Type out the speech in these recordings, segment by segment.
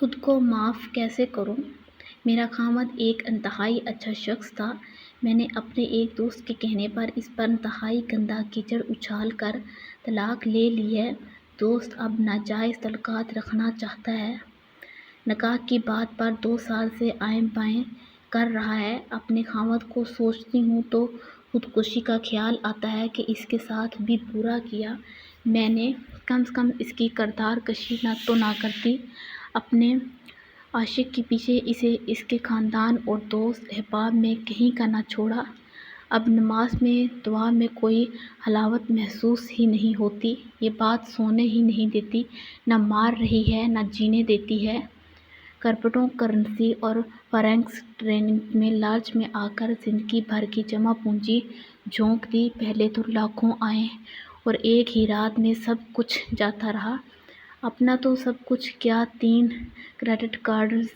خود کو معاف کیسے کروں؟ میرا خاوند ایک انتہائی اچھا شخص تھا۔ میں نے اپنے ایک دوست کے کہنے پر اس پر انتہائی گندا کیچڑ اچھال کر طلاق لے لی ہے۔ دوست اب ناجائز تعلقات رکھنا چاہتا ہے۔ نکاح کی بات پر 2 سال سے آئیں بائیں کر رہا ہے۔ اپنے خاوند کو سوچتی ہوں تو خودکشی کا خیال آتا ہے کہ اس کے ساتھ بھی برا کیا میں نے۔ کم سے کم اس کی کردار کشی تو نہ کرتی۔ اپنے عاشق کے پیچھے اسے اس کے خاندان اور دوست احباب میں کہیں کا نہ چھوڑا۔ اب نماز میں دعا میں کوئی حلاوت محسوس ہی نہیں ہوتی۔ یہ بات سونے ہی نہیں دیتی، نہ مار رہی ہے نہ جینے دیتی ہے۔ کرپٹو کرنسی اور فارکس ٹریڈنگ میں لالچ میں آ کر زندگی بھر کی جمع پونجی جھونک دی۔ پہلے تو لاکھوں آئے اور ایک ہی رات میں سب کچھ جاتا رہا۔ اپنا تو سب کچھ کیا، 3 کریڈٹ کارڈز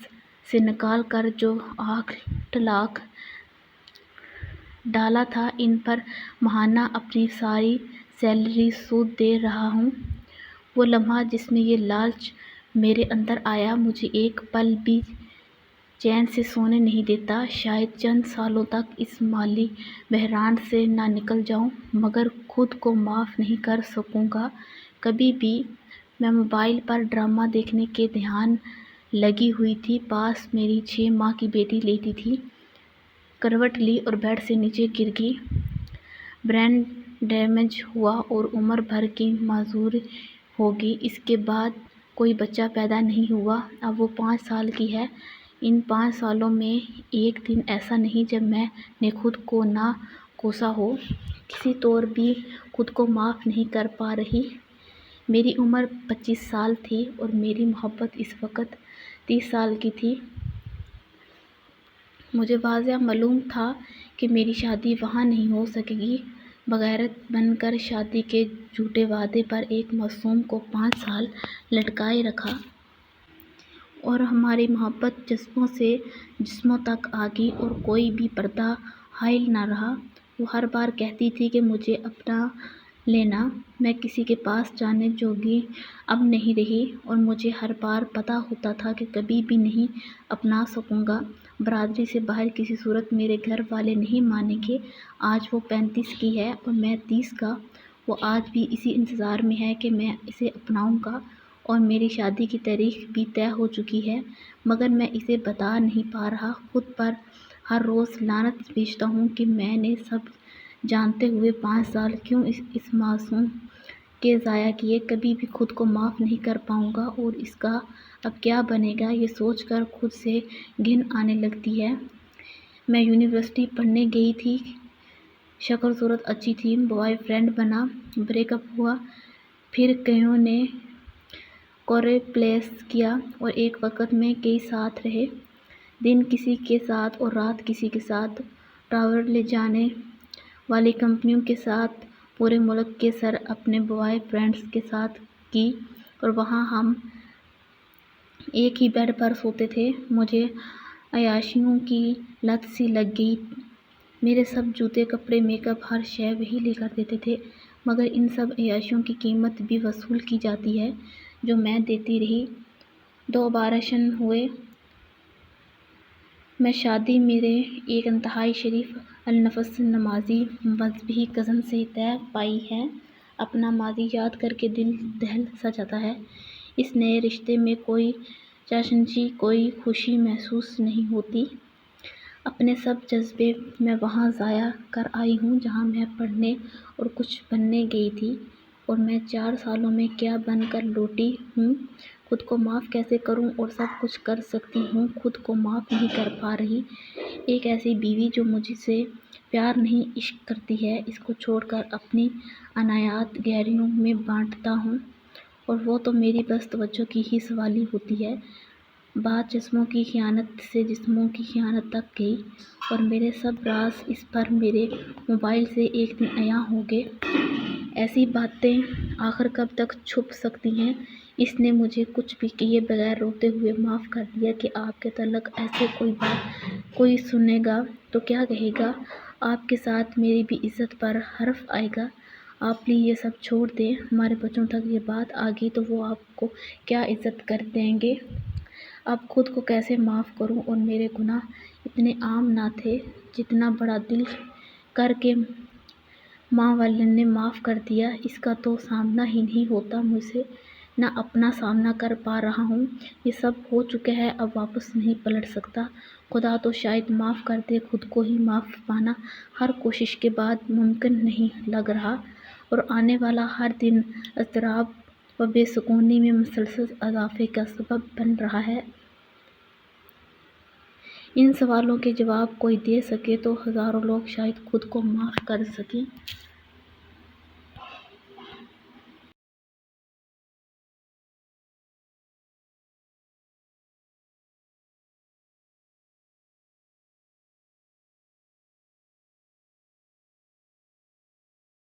سے نکال کر جو 8 لاکھ ڈالا تھا ان پر ماہانہ اپنی ساری سیلری سود دے رہا ہوں۔ وہ لمحہ جس میں یہ لالچ میرے اندر آیا مجھے ایک پل بھی چین سے سونے نہیں دیتا۔ شاید چند سالوں تک اس مالی بحران سے نہ نکل جاؤں مگر خود کو معاف نہیں کر سکوں گا کبھی بھی۔ میں موبائل پر ڈرامہ دیکھنے کے دھیان لگی ہوئی تھی، پاس میری 6 ماہ کی بیٹی لیٹی تھی۔ کروٹ لی اور بیڈ سے نیچے گر گئی۔ برین ڈیمیج ہوا اور عمر بھر کی معذوری ہوگی۔ اس کے بعد کوئی بچہ پیدا نہیں ہوا۔ اب وہ 5 سال کی ہے۔ ان 5 سالوں میں ایک دن ایسا نہیں جب میں نے خود کو نہ کوسا ہو۔ کسی طور بھی خود کو معاف نہیں کر پا رہی۔ میری عمر 25 سال تھی اور میری محبت اس وقت 30 سال کی تھی۔ مجھے واضح معلوم تھا کہ میری شادی وہاں نہیں ہو سکے گی۔ بغیرت بن کر شادی کے جھوٹے وعدے پر ایک معصوم کو 5 سال لٹکائے رکھا۔ اور ہماری محبت جذبوں سے جسموں تک آ گئی اور کوئی بھی پردہ حائل نہ رہا۔ وہ ہر بار کہتی تھی کہ مجھے اپنا لینا۔ میں کسی کے پاس جانے جوگی اب نہیں رہی اور مجھے ہر بار پتہ ہوتا تھا کہ کبھی بھی نہیں اپنا سکوں گا۔ برادری سے باہر کسی صورت میرے گھر والے نہیں مانیں گے۔ آج وہ 35 کی ہے اور میں 30 کا۔ وہ آج بھی اسی انتظار میں ہے کہ میں اسے اپناؤں گا اور میری شادی کی تاریخ بھی طے ہو چکی ہے مگر میں اسے بتا نہیں پا رہا۔ خود پر ہر روز لعنت بھیجتا ہوں کہ میں نے سب جانتے ہوئے 5 سال کیوں اس معصوم کے ضائع کیے۔ کبھی بھی خود کو معاف نہیں کر پاؤں گا اور اس کا اب کیا بنے گا یہ سوچ کر خود سے گھن آنے لگتی ہے۔ میں یونیورسٹی پڑھنے گئی تھی، شکل صورت اچھی تھی، بوائے فرینڈ بنا، بریک اپ ہوا، پھر کئیوں نے کورسپونڈنس کیا اور ایک وقت میں کئی ساتھ رہے۔ دن کسی کے ساتھ اور رات کسی کے ساتھ، ٹاور لے جانے والی کمپنیوں کے ساتھ، پورے ملک کے سیر اپنے بوائے فرینڈز کے ساتھ کی اور وہاں ہم ایک ہی بیڈ پر سوتے تھے۔ مجھے عیاشیوں کی لت سی لگ گئی۔ میرے سب جوتے کپڑے میک اپ ہر شے وہی لے کر دیتے تھے مگر ان سب عیاشیوں کی قیمت بھی وصول کی جاتی ہے جو میں دیتی رہی۔ 2 ابارشن ہوئے۔ میں شادی میرے ایک انتہائی شریف النفس نمازی مذہبی کزن سے طے پائی ہے۔ اپنا ماضی یاد کر کے دل دہل سا جاتا ہے۔ اس نئے رشتے میں کوئی چاشنی کوئی خوشی محسوس نہیں ہوتی۔ اپنے سب جذبے میں وہاں ضائع کر آئی ہوں جہاں میں پڑھنے اور کچھ بننے گئی تھی اور میں 4 سالوں میں کیا بن کر لوٹی ہوں۔ خود کو معاف کیسے کروں اور سب کچھ کر سکتی ہوں خود کو معاف نہیں کر پا رہی۔ ایک ایسی بیوی جو مجھ سے پیار نہیں عشق کرتی ہے، اس کو چھوڑ کر اپنی عنایات گہریوں میں بانٹتا ہوں اور وہ تو میری بس توجہ کی ہی سوالی ہوتی ہے۔ بات جسموں کی خیانت سے جسموں کی خیانت تک گئی اور میرے سب راز اس پر میرے موبائل سے ایک دن عیاں ہو گئے۔ ایسی باتیں آخر کب تک چھپ سکتی ہیں؟ اس نے مجھے کچھ بھی کیے بغیر روتے ہوئے معاف کر دیا کہ آپ کے تعلق ایسے کوئی بات کوئی سنے گا تو کیا کہے گا؟ آپ کے ساتھ میری بھی عزت پر حرف آئے گا۔ آپ پلیز یہ سب چھوڑ دیں۔ ہمارے بچوں تک یہ بات آ گئی تو وہ آپ کو کیا عزت کر دیں گے؟ اب خود کو کیسے معاف کروں، اور میرے گناہ اتنے عام نہ تھے جتنا بڑا دل کر کے ماں والد نے معاف کر دیا۔ اس کا تو سامنا ہی نہیں ہوتا مجھ سے، نہ اپنا سامنا کر پا رہا ہوں۔ یہ سب ہو چکا ہے، اب واپس نہیں پلٹ سکتا۔ خدا تو شاید معاف کر دے، خود کو ہی معاف پانا ہر کوشش کے بعد ممکن نہیں لگ رہا، اور آنے والا ہر دن اضطراب و بے سکونی میں مسلسل اضافے کا سبب بن رہا ہے۔ ان سوالوں کے جواب کوئی دے سکے تو ہزاروں لوگ شاید خود کو معاف کر سکیں۔